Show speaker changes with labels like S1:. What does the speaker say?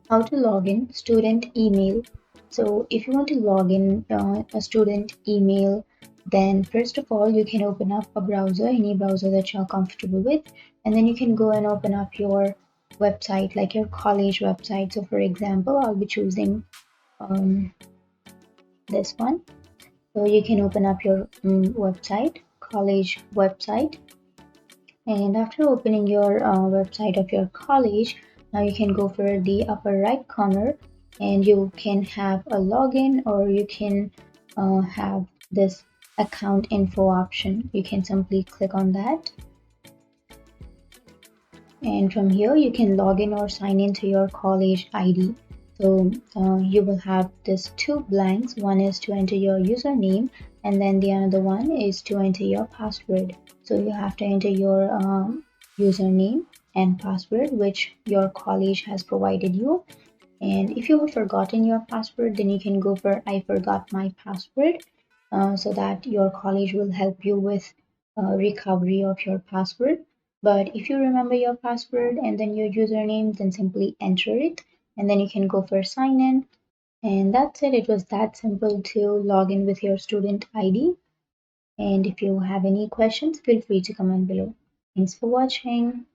S1: How to log in student email. So if you want to log in a student email, then first of all you can open up a browser, any browser that you're comfortable with, and then you can go and open up your website, like your college website. So for example, I'll be choosing um, this one. So you can open up your website, college website, and after opening your website of your college, now you can go for the upper right corner and you can have a login, or you can have this account info option. You can simply click on that, and from here you can log in or sign into your college ID. So you will have this two blanks. One is to enter your username, and then the another one is to enter your password. So you have to enter your username and password which your college has provided you. And if you have forgotten your password, then you can go for I forgot my password, so that your college will help you with recovery of your password. But if you remember your password and then your username, then simply enter it and then you can go for sign in. And that's it. It was that simple to log in with your student ID. And if you have any questions, feel free to comment below. Thanks for watching.